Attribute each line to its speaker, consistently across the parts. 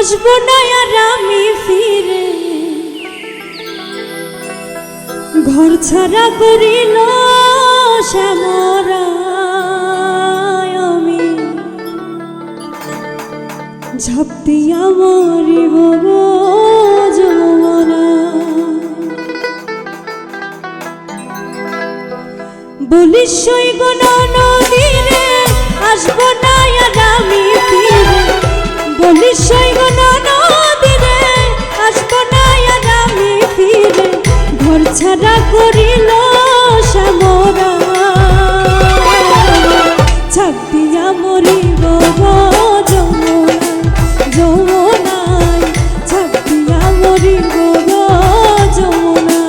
Speaker 1: আসবো না আর আমি ফিরে, ঘর ছাড়া করিল শ্যামরা, আমি ঝাঁপ দিয়া মরিব গো যমুনা। বলিস সৈগ নদীরে আসবো না আর আমি ফিরে, বলিস সৈগ নদীরে আসবো না আর আমি ফিরে, ঘর ছাড়া করিল শ্যামরা, ঝাঁপ দিয়া মরিব গো যমুনা, যমুনায় ঝাঁপ দিয়া মরিব গো যমুনা।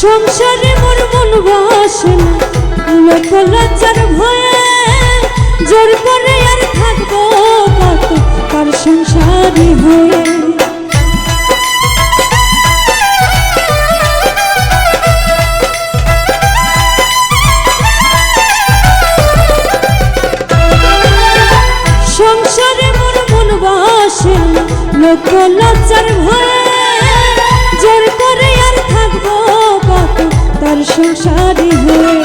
Speaker 1: সংসারে মোর মন বসে না, লোক লজ্জার ভয়ে, জোর করে আর থাকবো কত কার সংসারী হয়ে। সংসারে মোর মন বসে না, লোক লজ্জার ভয়ে, জোর করে আর থাকবো তার সংসারী হয়ে।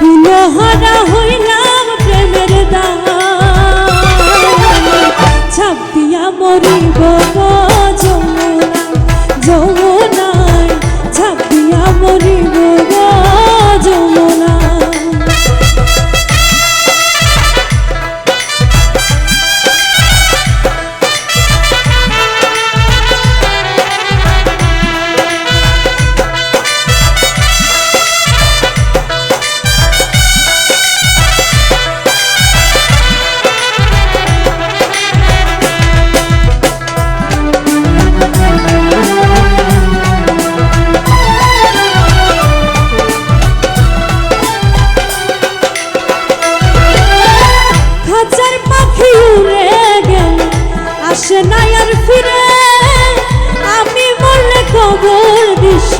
Speaker 1: কুলহারা হইলাম প্রেমের দায়, ছাপ দিয়া মরিব গো যমুনা, যমুনায় ছাপ দিয়া মরিব গো যমুনা। আসে না আর ফিরে, আমি মরলে কবর দিস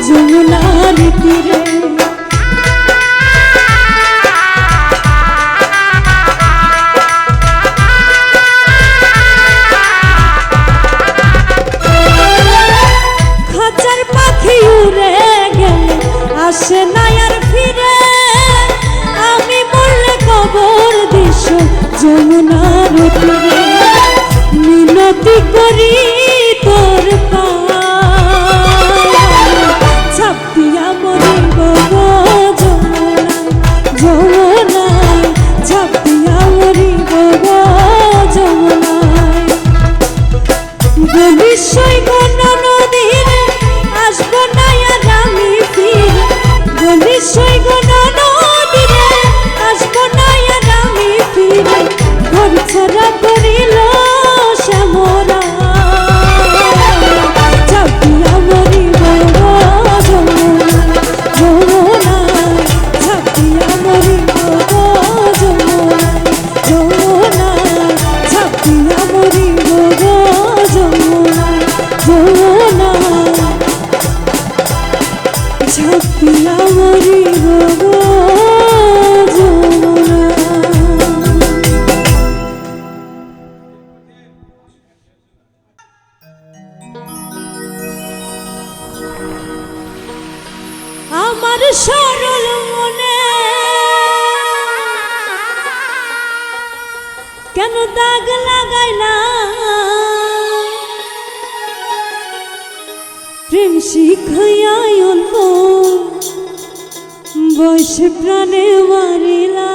Speaker 1: যমুনার তীরে। খাঁচার পাখি উড়ে গেলে আসে না আর ফিরে, আমি মরলে কবর দিস যমুনার তীরে। মিনতি করি তোর পায়ে, ছাপ দিয়া মরিব গো যমুনা, যমুনায় ছাপ দিয়া মরিব গো যমুনায়। বলিস সৈগ নদীরে আসবো না আর আমি ফিরে, বলিস সৈগ নদীরে আসবো না আর আমি ফিরে, ঘর ছাড়া করিল শ্যামরা, ঝাঁপ দিয়া মরিব গো যমুনা, যমুনায় ঝাঁপ দিয়া মরিব গো যমুনা, যমুনায় ঝাঁপ দিয়া মরিব গো যমুনা, যমুনায় ঝাঁপ দিয়া মরিব গো যমুনা। আমার সরল মনে কেন দাগ লাগাইলা, প্রেম শিখাইয়া অল্প বয়সে প্রাণে মারিলা।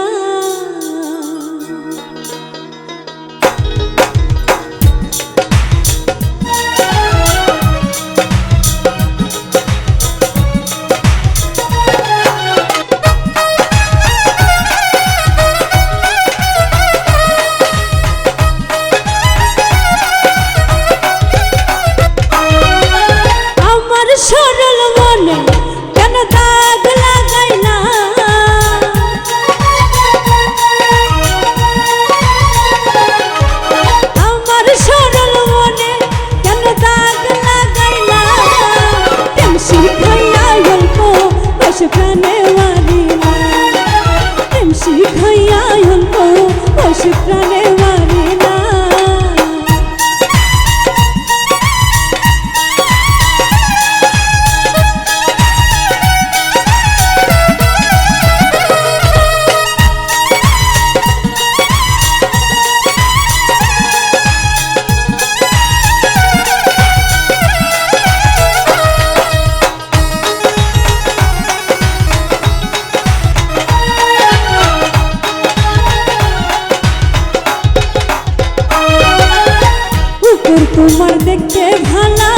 Speaker 1: তোমার দেখতে ভালা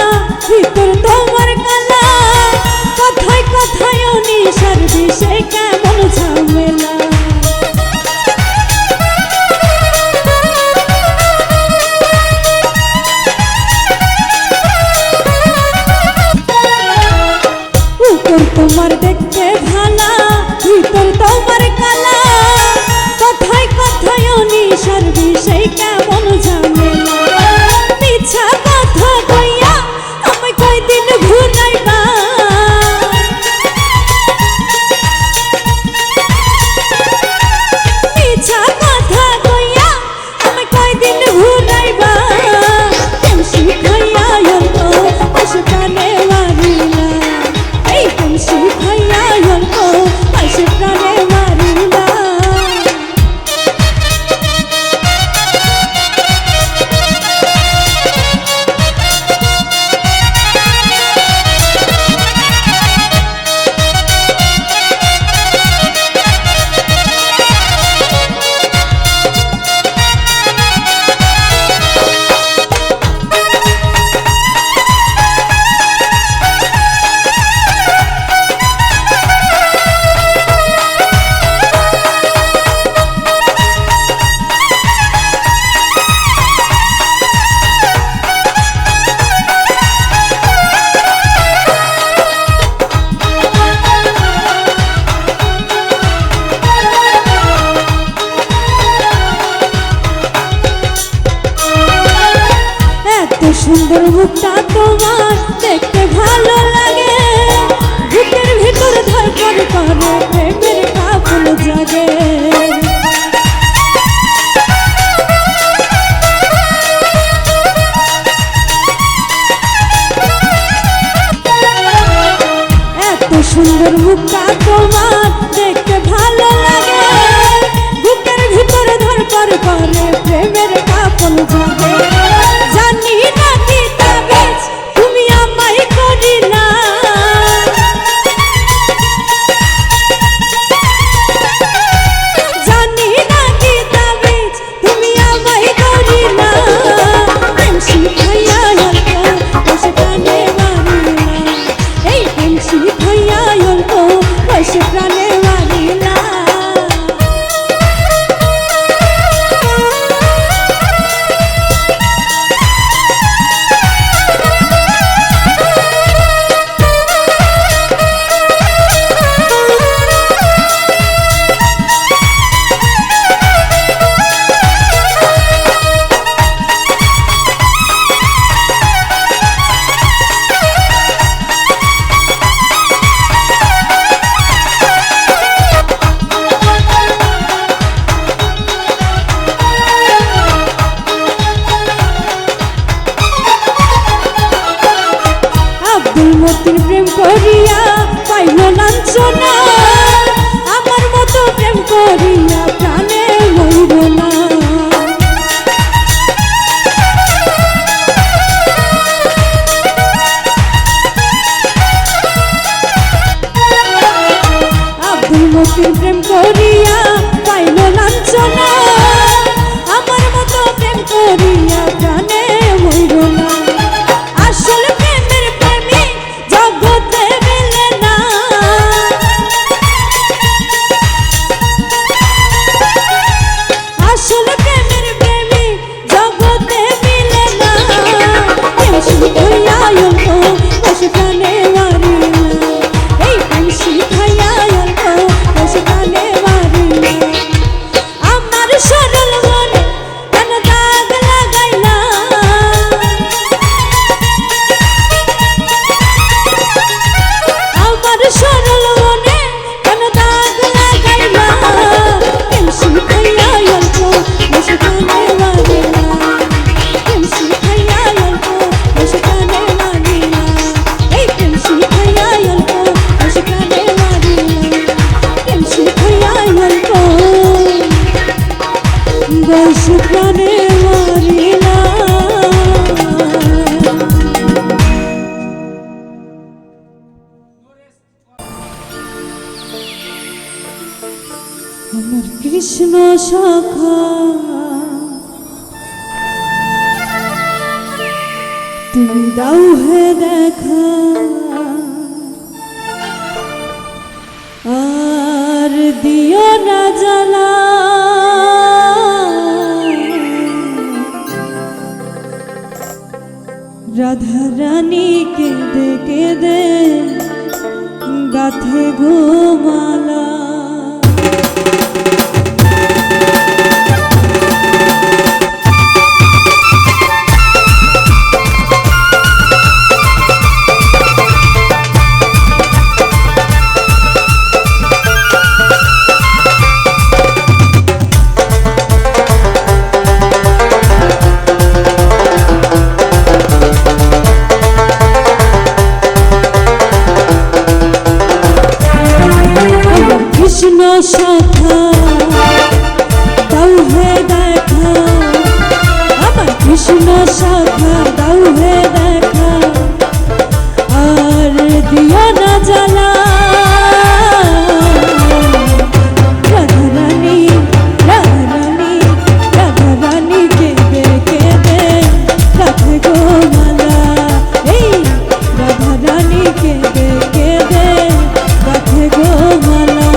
Speaker 1: ভিতর তোমার কালা কথায় কথায় নিশার বিষে কেমন ঝামেলা উপর তোমার দেখতে ভালা ভিতর তোমার কালা কথায় কথায় নিশার বিষে কেমন ঝামেলা মিছা কথা কইয়া আমায় কয়দিন ঘুরাইবা মিছা কথা কইয়া আমায় কয়দিন ঘুরাইবা প্রেম শিখাইয়া অল্প পাশে প্রাণে মারিলা এই প্রেম শিখাইয়া অল্প পাশে প্রাণে মারিলা সুন্দর মুখটা তোমার দেখতে ভালো লাগে বুকের ভিতর ধরপড় করে প্রেমের কাফল জাগে এত সুন্দর মুখটা তোমার দেখতে ভালো লাগে বুকের ভিতর ধরপড় করে প্রেমের কাফল জাগে জানি না কি তাবিজ তুমি আমায় করিলা জানি না কি তাবিজ তুমি আমায় করিলা প্রেম শিখাইয়া অল্প বসে প্রাণে মারিলা এই প্রেম শিখাইয়া অল্প বসে প্রাণে মারিলা মতির প্রেম করিয়া পাইল লাঞ্ছনা আমার মতো প্রেম করিয়া প্রাণে মরিল না আব্দুল মতির প্রেম করিয়া পাইল লাঞ্ছনা আমার মতো প্রেম করিয়া প্রাণে মরিল না আসল প্রেমের প্রেমী জগতে মিলে না আসল প্রেমের প্রেমী জগতে মিলে না প্রেম শিখাইয়া অল্প বসে প্রাণে মারিলা এই প্রেম শিখাইয়া অল্প বসে প্রাণে মারিলা আমার সরল মনে কেন দাগ লাগাইলা আমার সরল মনে কেন দাগ লাগাইলা প্রেম শিখাইয়া অল্প বসে প্রাণে মারিলা প্রেম শিখাইয়া অল্প বসে প্রাণে মারিলা এই প্রেম শিখাইয়া অল্প বসে প্রাণে মারিলা প্রেম শিখাইয়া অল্প বসে প্রাণে মারিলা আমার কৃষ্ণ সখা তুমি দাও হে দেখা আর দিও না জ্বালা, রাধা রানী কেঁদে কেঁদে গাথে গো মালা। কৃষ্ণ শাখা দাও হে দেখা, আমার কৃষ্ণ শাখা দাও হে দেখা আর দিও না জ্বালা, রাধা রানী রাধা রানী রাধা রানী কেঁদে কেঁদে গাথে গো মালা, এই রাধা রানী কেঁদে কেঁদে গাথে গো মালা।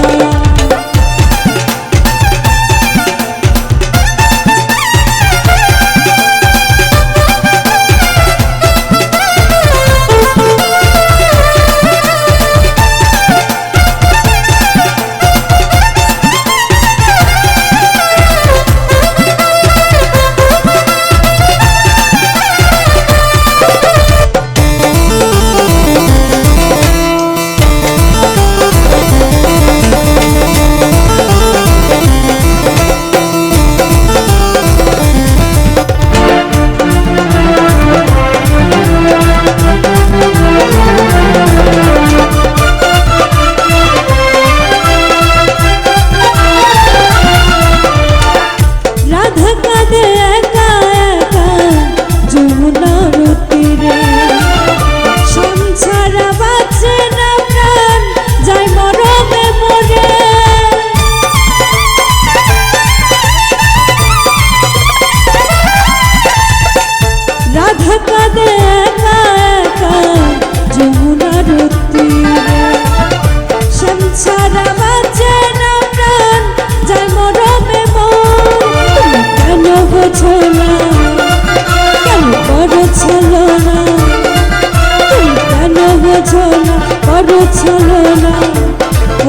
Speaker 1: চলো না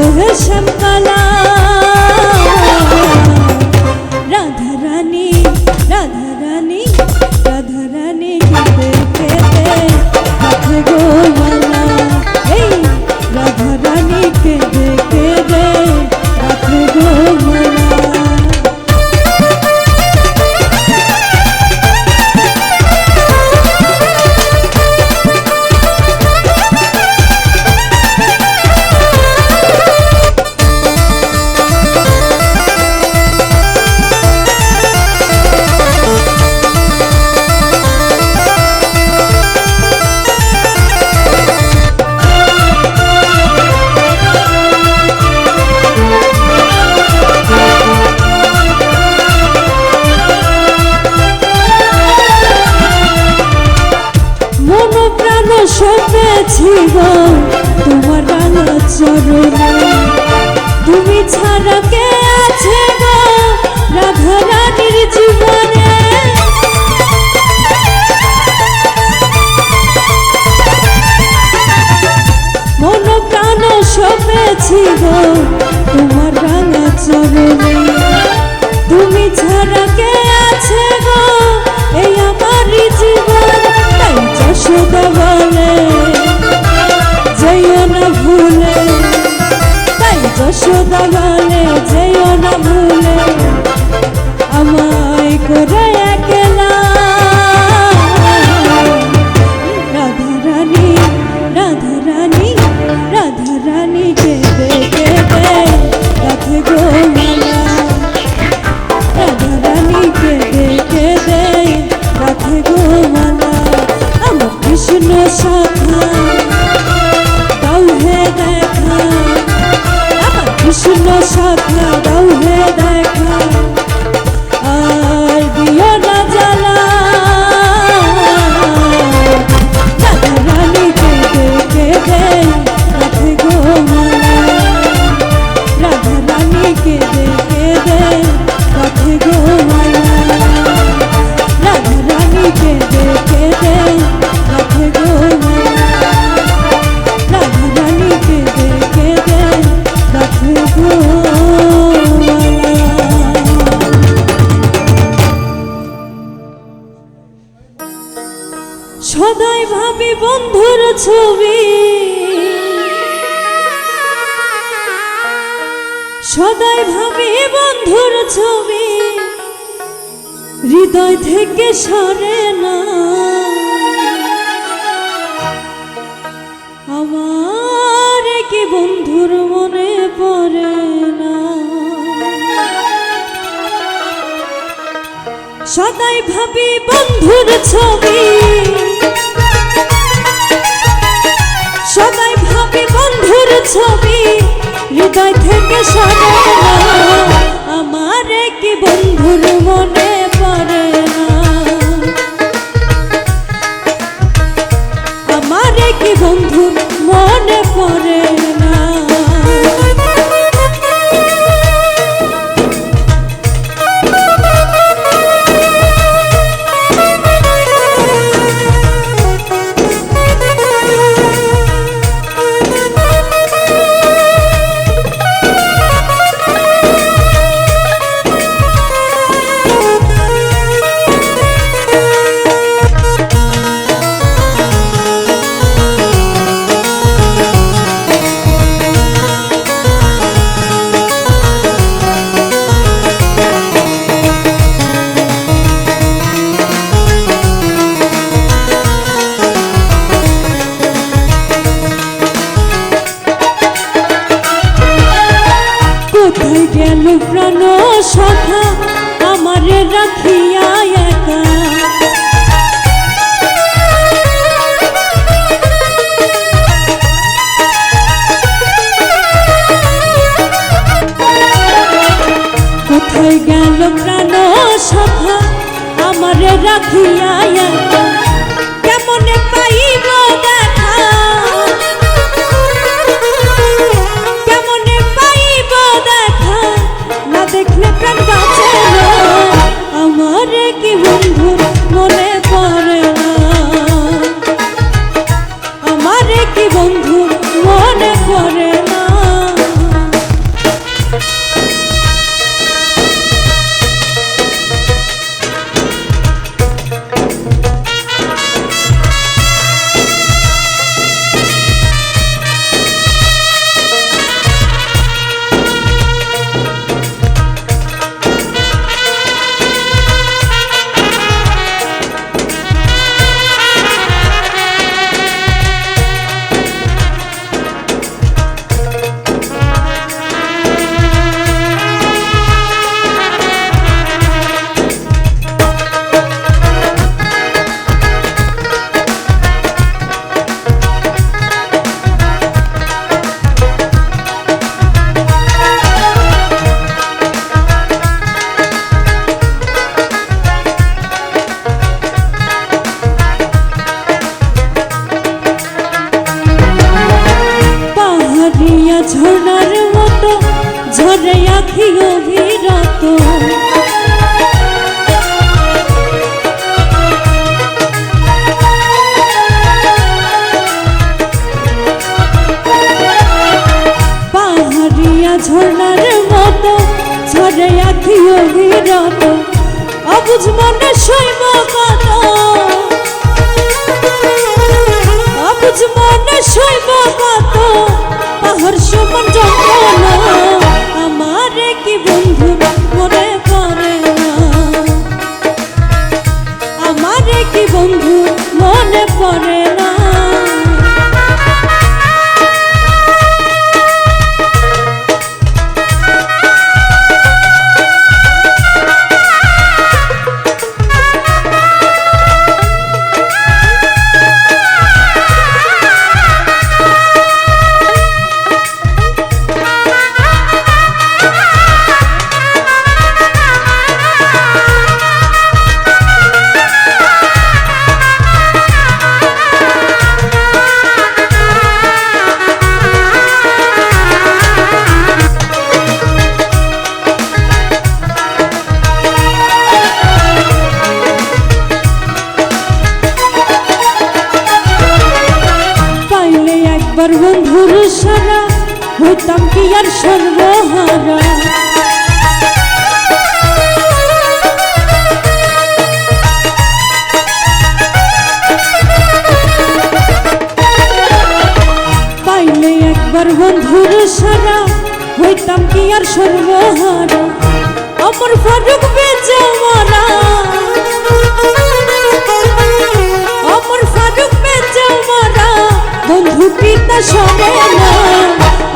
Speaker 1: ওহে শ্যামকালা, রাধা রানী রাধা রানী রাধা রানী কেঁদে কেঁদে গাথে গো মালা, এই রাধা রানী কেঁদে কেঁদে গাথে গো মালা। সপেছি গো তোমার রাঙা চরণে, তুমি ছাড়া কে আছে গো রাধা রানীর জীবনে, মন প্রাণ সপেছি গো তোমার রাঙা চরণে, তুমি ছাড়া কে আছে গো এই আমারই জীবন, তাই যশোদা বলে যেও না ভুলে, তাই যশোদা বলে যেও না ভুলে আমায় করে একলা, রাধা রানী রাধা রানী রাধা রানী কেঁদে কেঁদে গাথে গো মালা, রাধা রানী কেঁদে কেঁদে গাথে গো মালা, আমার কৃষ্ণ শাখা দাও হে দেখা, আমার কৃষ্ণ শাখা দাও হে দেখা আর দিও না জ্বালা, ছবি সদাই ভাবি বন্ধুর ছবি হৃদয় থেকে সরে না আমার কি বন্ধুর মনে পড়ে না সদাই ভাবি বন্ধুর ছবি সদাই ভাবি বন্ধুর ছবি হৃদয় থেকে সরে না আমার কি বন্ধুর মনে পড়ে না আমার কি বন্ধুর মনে পড়ে না কোথায় গেল প্রাণ সখা আমারে রাখিয়া একা কোথায় গেল প্রাণ সখা আমারে রাখিয়া একা কেমনে পাইব দেখা দেখলে প্রাণ বাঁচে না আমার কি বন্ধুর মনে পড়ে না আমার কি বন্ধুর মনে পড়ে না ঝর্ণার মতো ঝরে আখি অবিরত পাহাড়িয়া ঝর্ণার মতো ঝরে আখি অবিরত অবুঝ মনে শৈব কত অবুঝ মনে শৈব কত পাহাড় সমান যন্ত্রণা আমার কি বন্ধু মনে পড়ে না আমার কি বন্ধু মনে পড়ে না সর্বহারা অমর ফারুক বেঁচে মরা অমর ফারুক বেঁচে মরা বন্ধু পিতা সরে না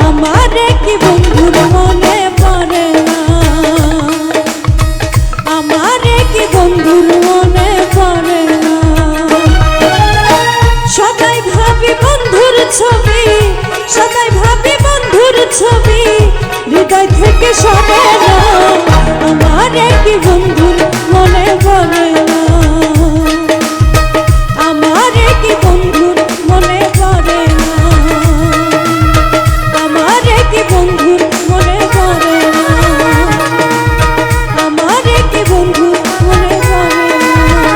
Speaker 1: আমার কি বন্ধুর মনে পড়ে না আমার কি বন্ধুর মনে পড়ে না সদাই ভাবি বন্ধুর ছবি সদাই ভাবি বন্ধুর ছবি হৃদয় থেকে সরে না আমার কি বন্ধুর মনে পড়ে না আমার কি বন্ধুর মনে পড়ে না আমার কি বন্ধুর মনে পড়ে না আমার কি বন্ধুর মনে পড়ে না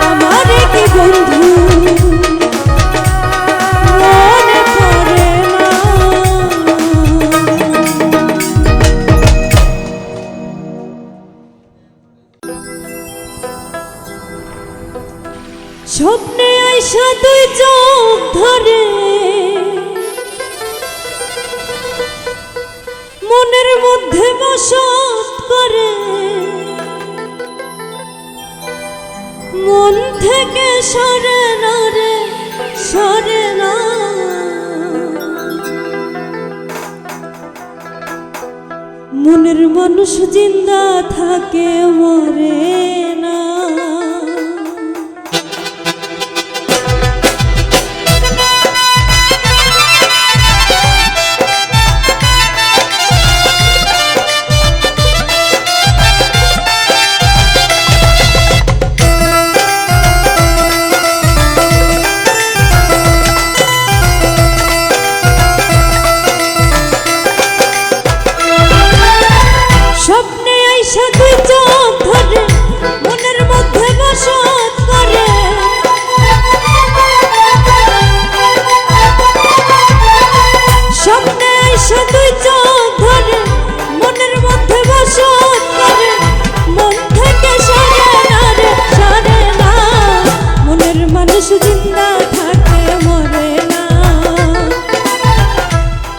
Speaker 1: আমার কি বন্ধু মনে পড়ে না স্বপ্নে আইসা দুই চোখ ধরে মনের মধ্যে বসত করে মন থেকে সরে না রে সরে না মনের মানুষ জিন্দা থাকে মরে না স্বপ্নে আইসা দুই চোখ ধরে মনের মধ্যে বসত করে স্বপ্নে আইসা দুই চোখ ধরে মনের মধ্যে বসত করে মন থেকে সরে না রে সরে না মনের মানুষ জিন্দা থাকে মরে না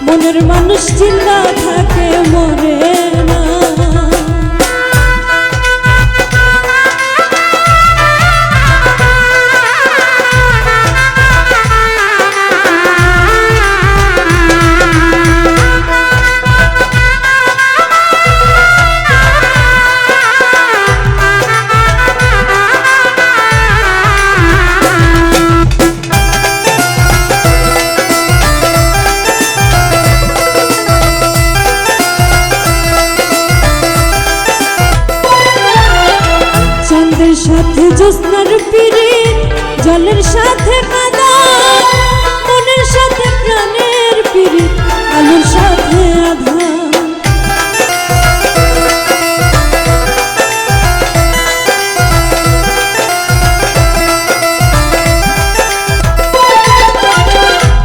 Speaker 1: মনের মানুষ জিন্দা থাকে মরে না চাঁদের সাথে জ্যোৎস্নার পিরিত জলের সাথে কাদা মনের সাথে প্রাণের পিরিত আলোর সাথে আধার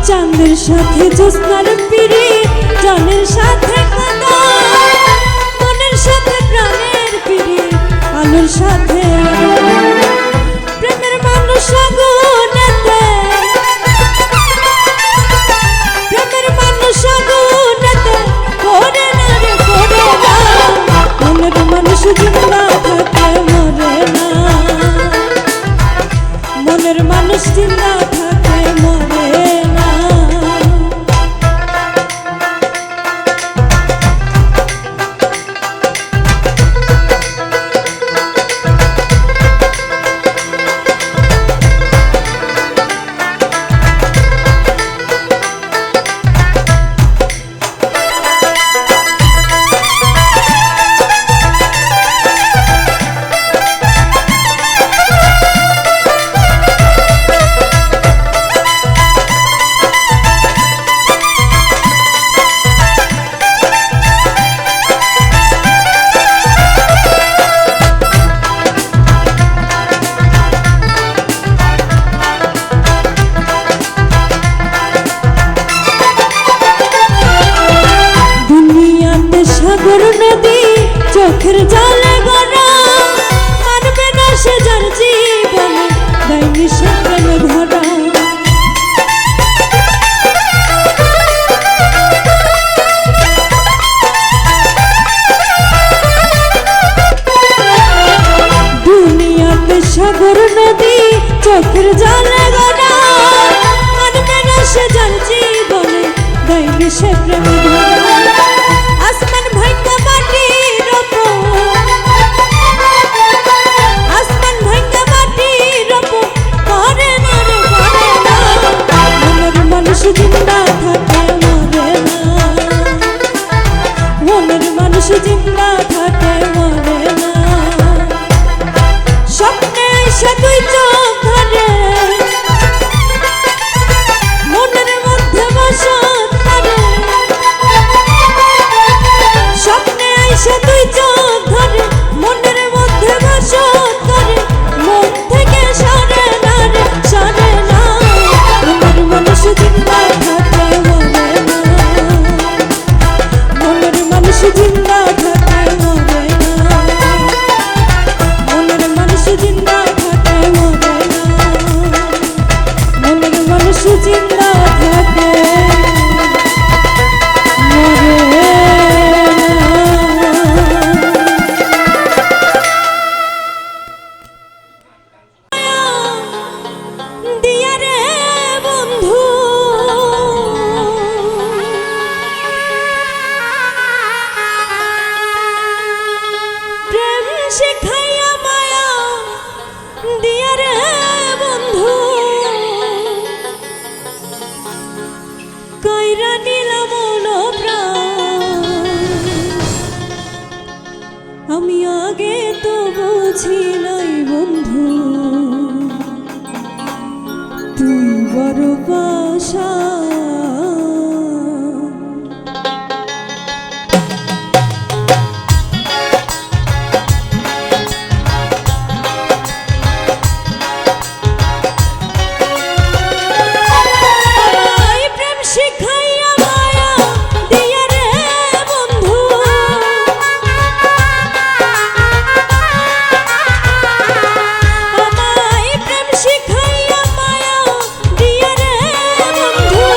Speaker 1: চাঁদের সাথে জ্যোৎস্নার পিরিত জলের সাথে কাদা মনের সাথে প্রাণের পিরিত আলোর সাথে প্রেমের মানুষ আগুনেতে প্রেমের মানুষ আগুনেতে করে না রে করে না মনের মানুষ জিন্দা থাকে মরে না মনের মানুষ জিন্দা থাকে মরে না সাগর নদী চোখের জলে গড়া মানবে না সে যার জীবনে দেয়নি সে প্রেম ধরা চোখের জলে গোনা মানবে না সে যার জীবনে দেয়নি সে প্রেম ধরা আসমান ভাঙা মাটির ওপর আসমান ভাঙা মাটির ওপর করে না রে করে না মনের মানুষ জিন্দা থাকে মরে না মনের মানুষ জিন্দা থাকে মরে না স্বপ্নে এসে তুই চোখ ধরে মনের মধ্যে বসত করে স্বপ্নে এসে তুই চোখ ধরে মনের মধ্যে বসত করে মন থেকে সরে না রে সরে না মনের মানুষ জিন্দা থাকে মরে না মনের মানুষ জিন্দা থাকে মরে না মনের মানুষ জিন্দা থাকে মরে না মনের মানুষ জিন্দা থাকে মরে দিয়া রে বন্ধু প্রেম শিখাইয়া মায়া দিয়া রে বন্ধু কইরা নিলাম প্রাণ আমি আগে তো বুঝি নাই বন্ধু তুই বড় বাসা প্রেম শিখাইয়া মায়া দিয়া রে বন্ধু আমায় প্রেম শিখাইয়া মায়া দিয়া রে বন্ধু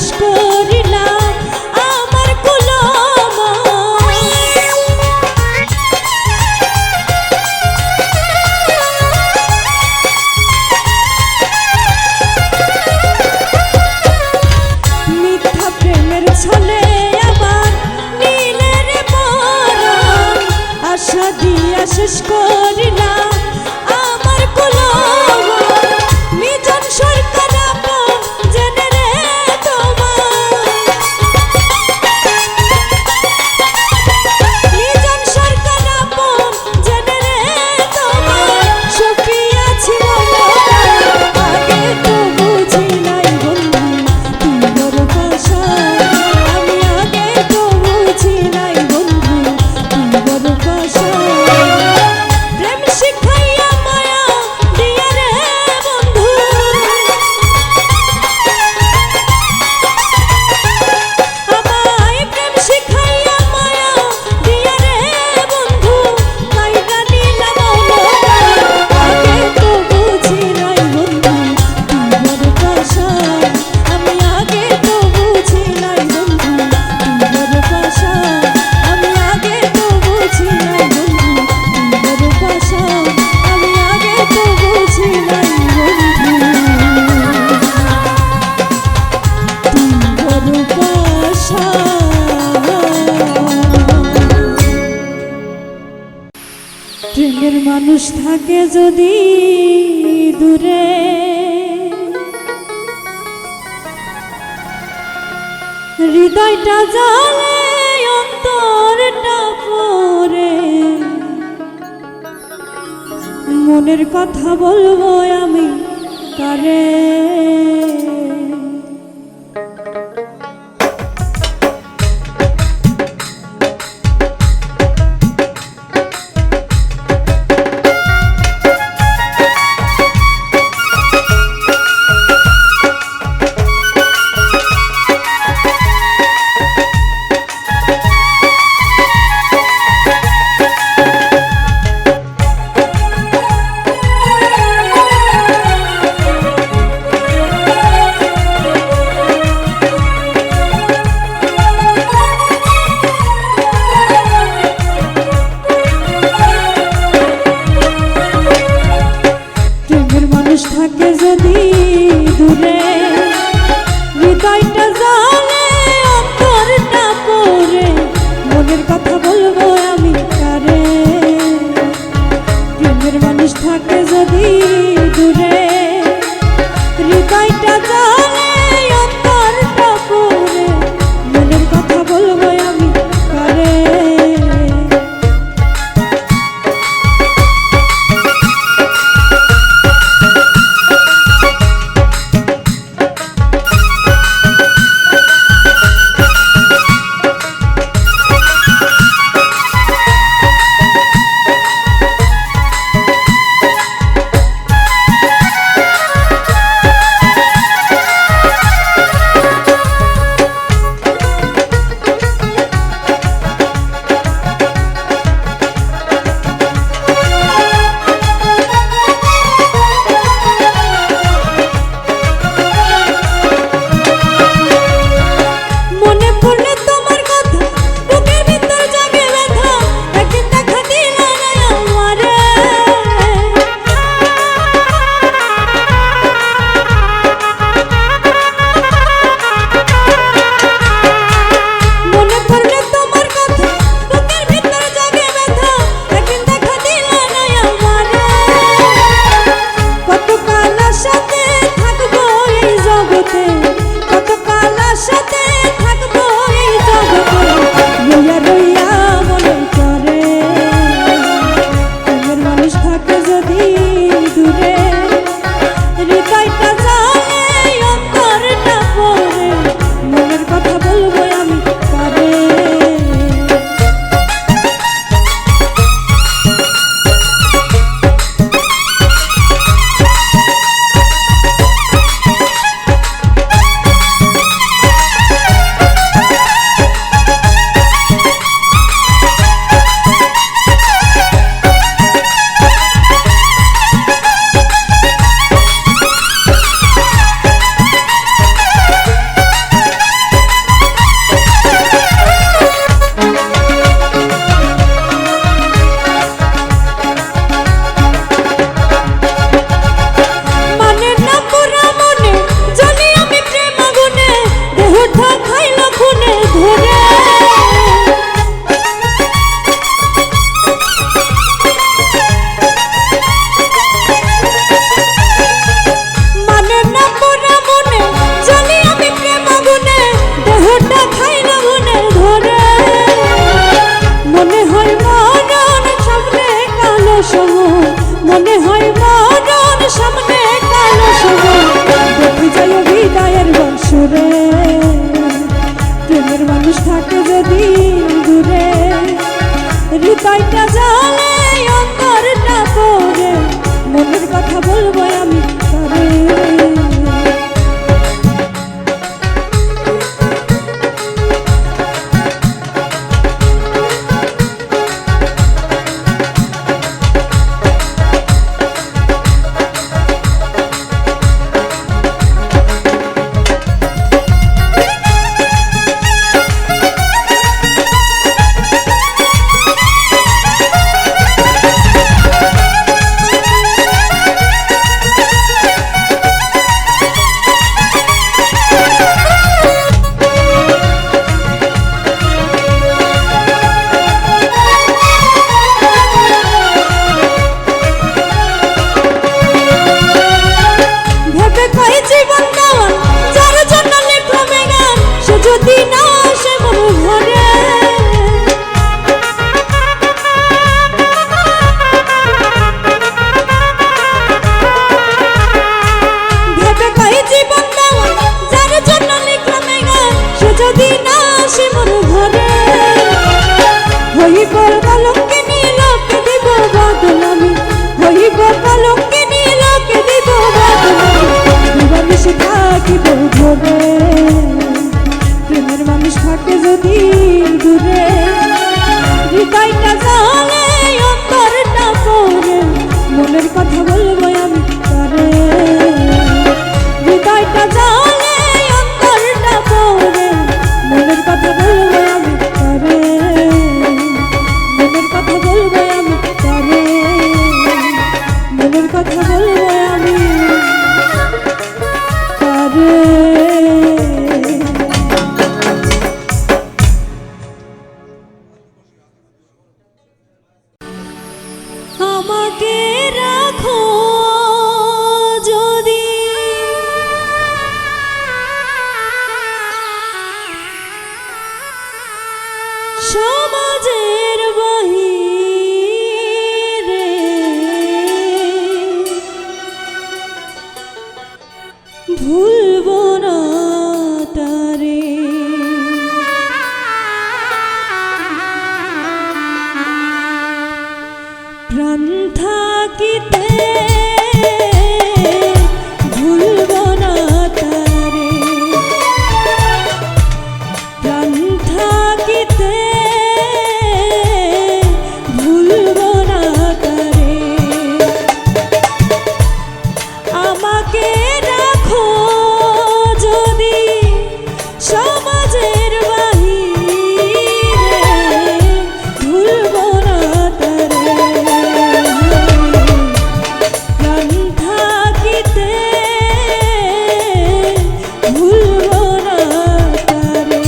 Speaker 1: শেষ করিলাম আমার কুলম মিথ্যা প্রেমের ছলে আবার নীলের পরাণ আশা দিয়া শেষ করিলাম আমার কুলম মিজান সরকার আপন জেনে রে তোমার মিজান সরকার আপন জেনে রে তোমার সপিয়াছি আগে তো বুঝি নাই বন্ধু তোর ভাষা আমি আগে তো বুঝি নাই বন্ধু তোর ভাষা প্রেম শিখাইয়া মায়া দিয়া রে বন্ধু আমায় প্রেম শিখাইয়া মায়া দিয়া রে বন্ধু কাইরা নিলাম আগে তো বুঝি নাই বন্ধু তোর ভাষা আমি আগে তো বুঝি নাই বন্ধু তোর ভাষা আমি আগে তো বুঝি নাই বন্ধু তোর ভাষা আমি আগে তো বুঝি নাই বন্ধু তোর ভাষা প্রেমের মানুষ থাকে যদি দূরে হৃদয়টা জ্বলে অন্তরটা পড়ে মনের কথা বলবো আমি কারে প্রেমের মানুষ থাকে যদি দূরে হৃদয়টা জ্বলে অন্তরটা পড়ে মনের কথা বলবো আমি কারে প্রেমের মানুষ থাকে যদি দূরে হৃদয়টা জ্বলে অন্তরটা পড়ে মনের কথা বলবো আমি কারে যদি না আসে মোর ঘরে হইব কলঙ্কিনী লোকে দিব বদনামি হইব কলঙ্কিনী লোকে দিব বদনামি দিবানিশি থাকিব ধরে প্রেমের মানুষ থাকে যদি দূরে হৃদয়টা জালে অন্তরটা পড়ে মনের কথা বলবো আমি তারে হৃদয়টা জালে অন্তরটা পড়ে মনের কথা বলবো আমি তারে মনের কথা বলবো আমি তারে মনের কথা বলবো আমি তারে আমাকে রাখো যদি সমাজের বাহিরে ভুলবো না তারে প্রাণ থাকিতে ভুলবো না তারে প্রাণ থাকিতে ভুলবো না তারে আমাকে রাখো যদি সমাজের বাহিরে ভুলবো না তারে প্রাণ থাকিতে ভুলবো না তারে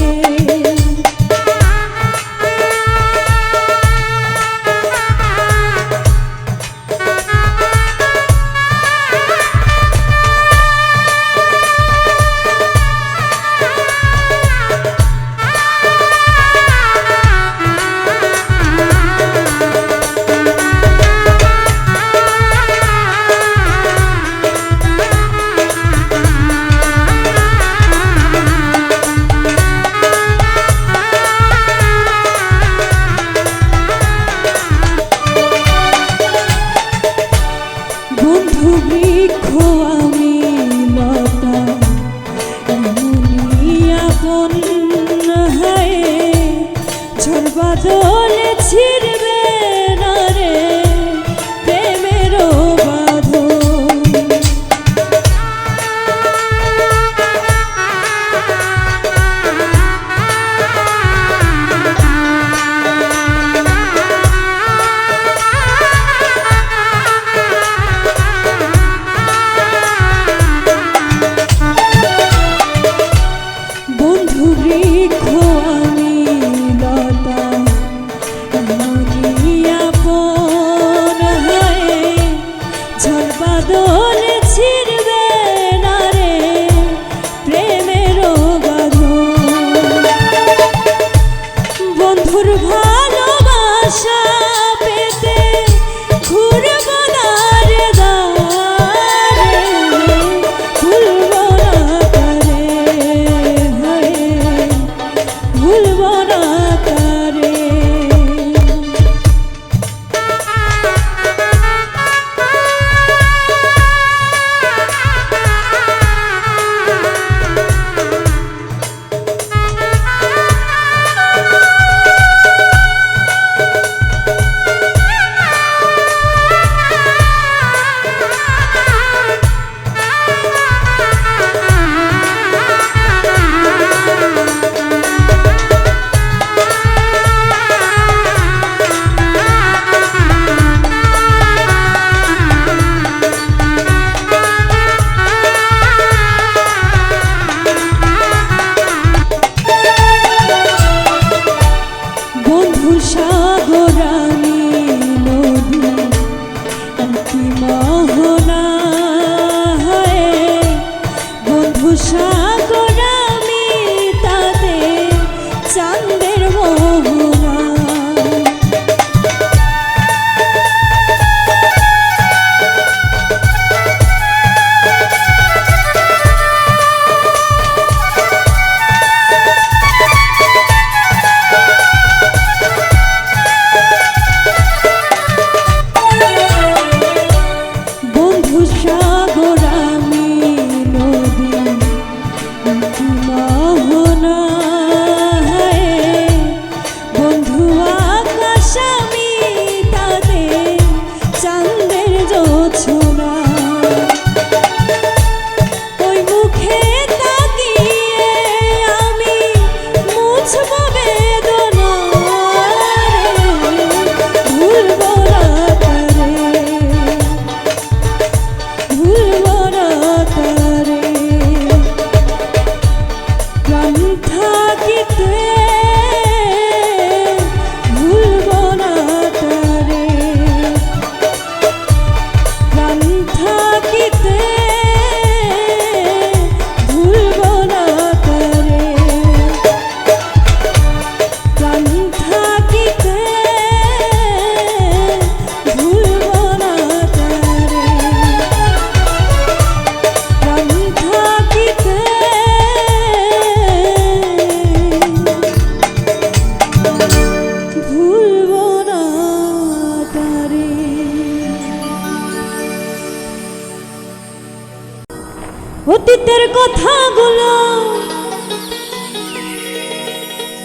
Speaker 1: অতীতের কথাগুলো,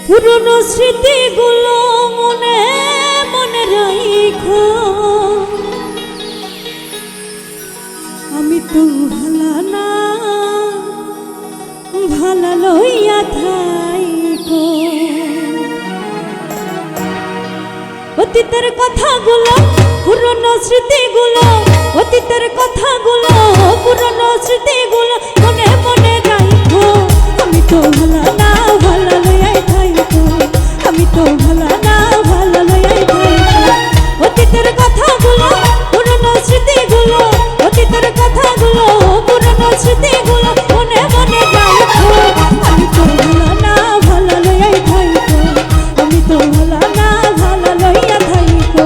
Speaker 1: পুরনো স্মৃতিগুলো মনে মনে রাখো। আমি তো ভালা না, ভালা লইয়া থাইকো। অতীতের কথাগুলো, পুরনো স্মৃতিগুলো, অতীতের কথাগুলো, পুরনো স্মৃতিগুলো মনে মনে রাখো। আমি তো ভালা না, ভালা লইয়াই থাইকো। আমি তো ভালা না, ভালা লইয়াই থাইকো। অতীতের কথাগুলো, পুরনো স্মৃতিগুলো, অতীতের কথাগুলো, পুরনো স্মৃতিগুলো মনে মনে রাখো। আমি তো ভালা না, ভালা লইয়াই থাইকো। আমি তো ভালা না, ভালা লইয়া থাইকো।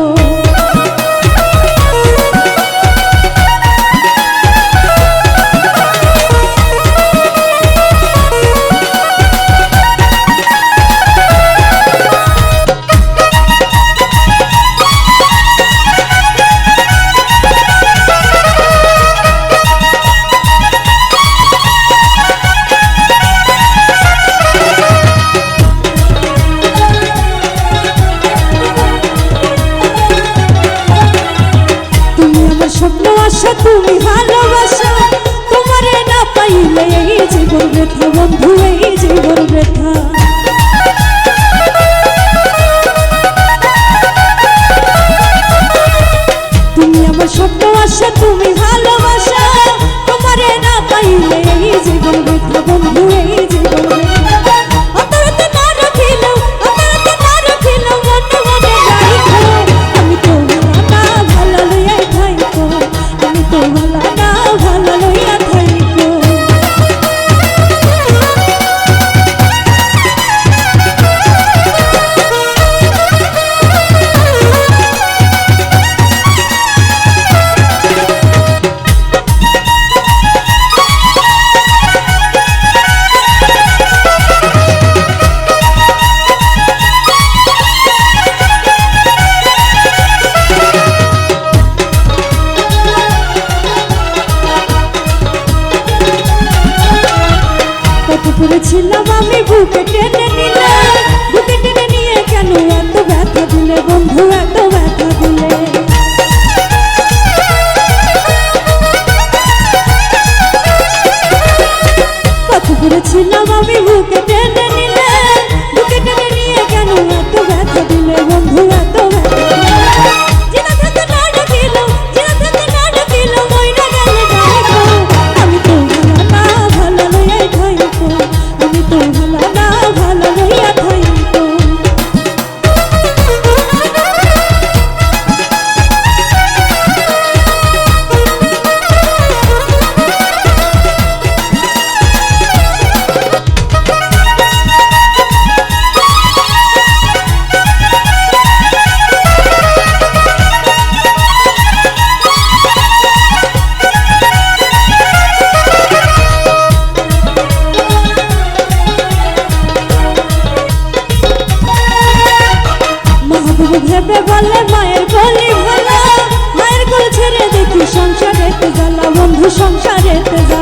Speaker 1: স্বপ্ন আশা তুমি ভালোবাসা, তোমারে না পাইলে এই জীবন বৃথা বন্ধু, এই জীবন বৃথা। তুমি আমার স্বপ্ন আশা, তুমি ভালোবাসা, তোমারে না পাইলে এই জীবন বৃথা বন্ধু, এই জীবন বৃথা। অন্তরতে না রাখিলেও, অন্তরতে না রাখিলেও মনে মনে রাখো। আমি তো ভালা না, ভালা লইয়াই থাইকো। আমি তো ভালা না, ভালা লইয়া থাইকো। কত করেছিলাম আমি বুকে টেনে নিলে, বুকে টেনে নিয়ে কেন এত ব্যথা দিলে বন্ধু, এত ব্যথা দিলে। কত করেছিলাম আমি বুকে টেনে নিলে, বুকে টেনে নিয়ে কেন এত ব্যথা দিলে বন্ধু, এত ব্যথা দিলে। জিনা থাকতে না ডাকিলো, জিনা থাকতে না ডাকিলো, মইরা গেলে ডাকো। আমি তো ভালা না, ভালা লইয়াই থাইকো। আমি তো ভালা না, ভালা লইয়া থাইকো। মাহবুব ভেবে বলে মায়ের গলি ভালা, মায়ের কোল ছেড়ে দেখি সংসারেতে জ্বালা বন্ধু, সংসারেতে জ্বালা।